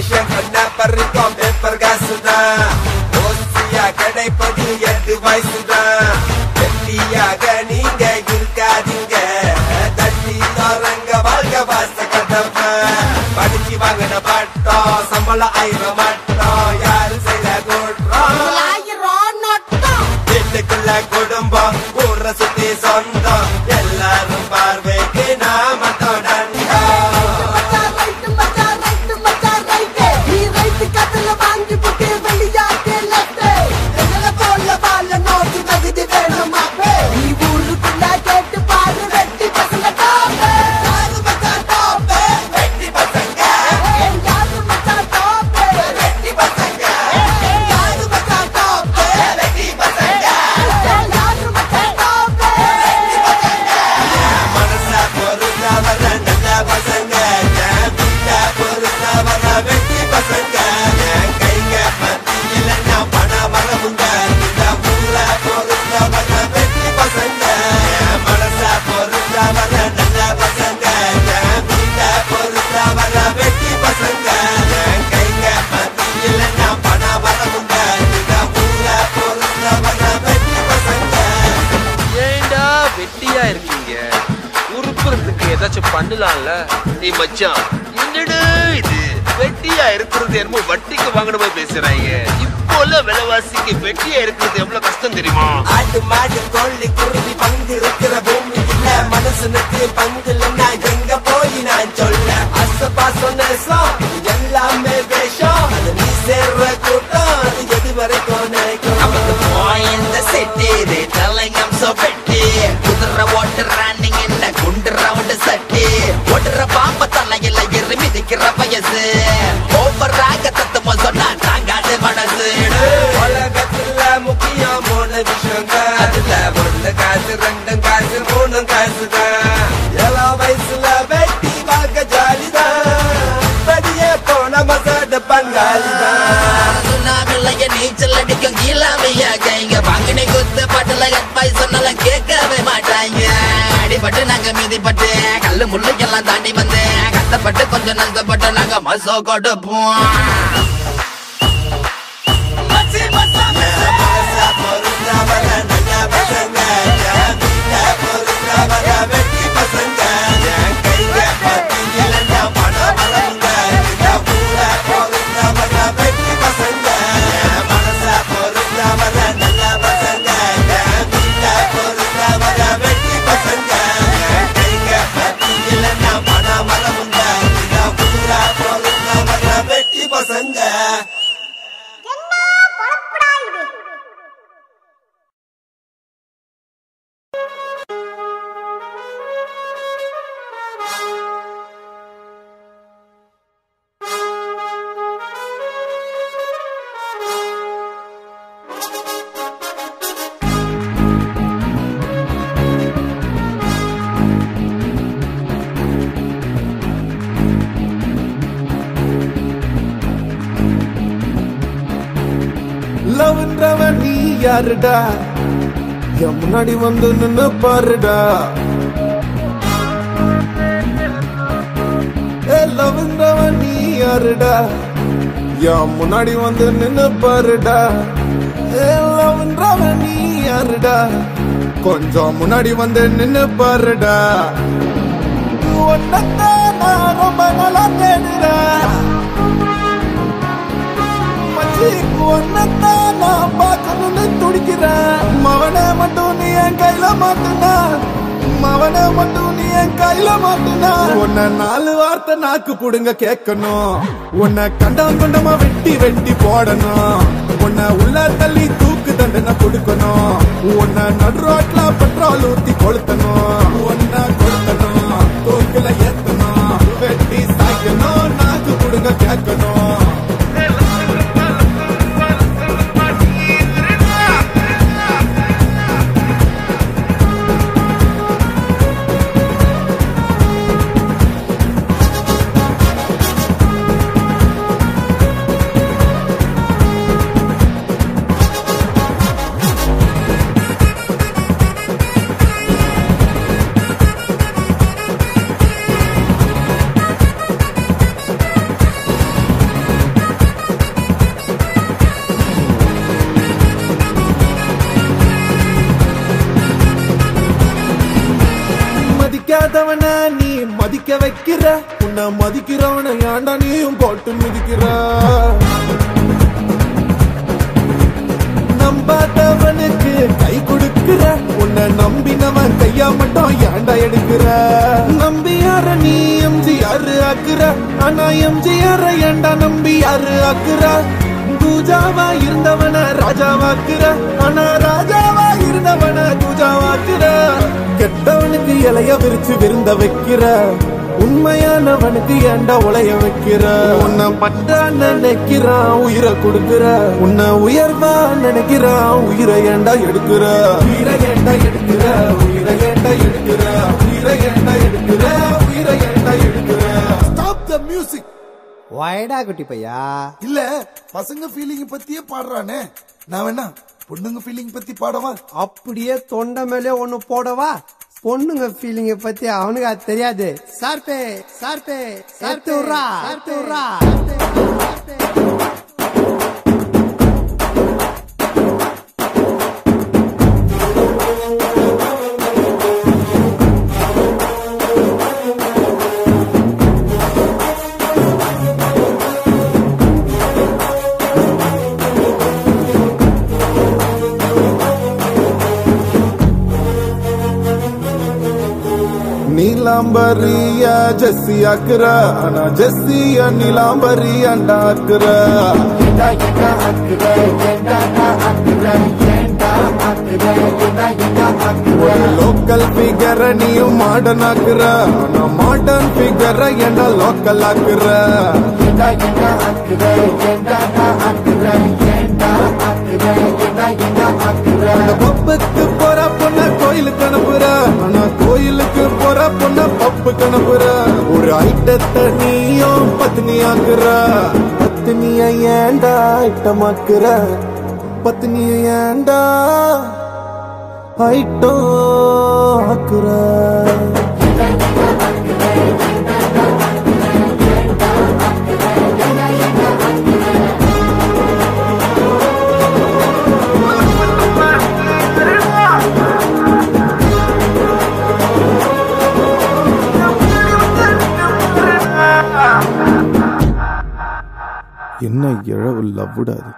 வேஷம் பண்ண பறிக்கும் பேப்பர் காசுதான். ஓசியா கிடைப்பது 8 வயசுதான். வெட்டியாக நீங்க இருக்காதீங்க, தட்டி தரங்க வாழ்க வாச கதவை. படிச்சு வாங்கின பட்டம் சம்பளம் 1000 மட்டும், யாரு செய்த கூட்டம் வீட்டுக்குள்ள குடும்பம் ஊர சுத்தி சொந்தம், எல்லாரும் பார்வைக்கு நாம பண்ணலாம்ல. நீ மச்சான் என்னடா இது வெட்டியா இருக்கிறது என்னமோ வட்டிக்கு வாங்கின மாதிரி பேசுறாங்க. இப்போ விலைவாசிக்கு வெட்டியா இருக்கிறது எவ்வளவு கஷ்டம் தெரியுமா? ஆட்டு மாடு கோழி குருவி பங்கு இருக்கிற பூமி இல்ல, மனுஷனுக்கு பங்கு இல்லைன்னா எங்க போய் நான் சொல்ல. அசபாசம் நேசம் எல்லாமே வேஷம், அது நீ சேர்ற கூட்டம் அது எது வரைக்கும் நினைக்கும். இந்த செட்டி ரேட்டலங்கம் சொப்பட்டி குதிர ஓட்டுறான் என்ன குண்டு ரவுண்டு சட்டி ஓட்டுற பாம்ப தலையில எரி மிதிக்கிற வயசு ஓவராக தத்துவம் சொன்னா தாங்காது மனசு. உலகத்துல முக்கியம் 3 விஷயங்க, அதுல 1 காசு 2 காசு 3 காசுதான். 7 வயசுல வெட்டி பார்க்க ஜாலிதான், படியே போன மசாட பங்காளிதான். சுனாமில்லைய நீச்சல் அடிக்கும் கீழாமையா கைங்க பங்கினி குத்து பட்டுல அட்வைஸ் சொன்னாலும் கேட்கவே மாட்டாங்க. அடிபட்டு நாங்க மீதிப்பட்டு கல்லு முள்ளு எல்லாம் தாண்டி வந்து கஷ்டப்பட்டு கொஞ்சம் நஷ்டப்பட்டு நாங்க மசோ கொடுப்போம். லவ்ன்றவன் நீ யாருடா, என் முன்னாடி வந்து நின்னு பாருடா. லவ்ன்றவன் நீ யாருடா, என் முன்னாடி வந்து நின்னு பாருடா. லவ்ன்றவன் நீ யாருடா, கொஞ்சம் முன்னாடி வந்து நின்னு பாருடா. ஒன்னத்தான் நான் ரொம்ப நல்லா தேடுறேன், ஒன்னத்தான் நான் பார்க்கணும்னு துடிக்கிறேன். மவனை மட்டும் நீ என் கையில மாட்டுனா, மவனை மட்டும் நீ என் கையில மாட்டுனா. உன்னை 4 வார்த்தை நாக்கு புடுங்க கேட்கணும், உன்னை கண்டம் கண்டமா வெட்டி வெட்டி போடணும். உன்னை உள்ள தள்ளி தூக்கு தண்டனை கொடுக்கணும், உன்னை நடு ரோட்ல பெட்ரோல் ஊத்தி கொளுத்தணும். உன்னை கொளுத்தணும், தூக்குல ஏத்தணும், வெட்டி சாய்க்கணும், நாக்கு புடுங்க கேட்கணும். மதிக்க வைக்கிற உன்னை மதிக்கிறவனை ஏண்டா நீயும் போட்டு மிதிக்கிற நம்பாதவனுக்கு கை கொடுக்கிற உன்னை நம்பினவன் கையா மட்டும் ஏண்டா எடுக்கிற நம்பி யார நீ எம்ஜிஆர் ஆக்குற ஆனா எம்ஜிஆர் ஏண்டா நம்பி யாரு ஆக்குற பூஜாவா இருந்தவன ராஜாவாக்குற ஆனா ராஜாவா இருந்தவன பூஜாவாக்குற கெட்டவனுக்கு இலைய விரிச்சு விருந்த வைக்கிற உண்மையானவனுக்கு ஏண்டா உலைய வைக்கிற உன்னை பட்டா நினைக்கிறான் உயிரை கொடுக்கிற உன்னை உயர்வா நினைக்கிறான் உயிரை ஏண்டா எடுக்கிற உயிரை ஏண்டா எடுக்கிற உயிரை ஏண்டா எடுக்கிற உயிரை ஏண்டா எடுக்கிற உயிரை ஏண்டா எடுக்கிற ஸ்டாப் தி மியூசிக் வாய்டா குட்டி பையா இல்ல பசங்க ஃபீலிங் பத்தியே பாடுறானே நான் வேணா பொண்ணுங்க ஃபீலிங் பத்தி பாடவா அப்படியே தொண்டை மேலே ஒண்ணு போடவா பொண்ணுங்க ஃபீலிங்க பத்தி அவனுக்கு அது தெரியாது சார்பே சார்பே சார்த்துறா சார்த்துறா நீலாம்பரியா ஜெஸ்ஸி ஆக்குற ஆனா ஜெஸ்ஸியா நீலாம்பரி அண்டாக்குற லோக்கல் ஃபிகர நீயும் மாடர்ன் ஆக்குற ஆனா மாடர்ன் ஃபிகர என்ன லோக்கல் ஆக்குற பப்புக்கு போற பொண்ண கோயிலுக்கு அனுப்புற ஆனா கோயிலுக்கு போற பொண்ண பப்புக்கு அனுப்புற ஒரு ஐட்டத்தை நீயும் பத்னி ஆக்குற பத்னிய ஏண்டா ஐட்டமாக்குற பத்னிய ஏண்டா ஐட்டம் ஆக்குற என்ன இழவு லவ்வுடாது.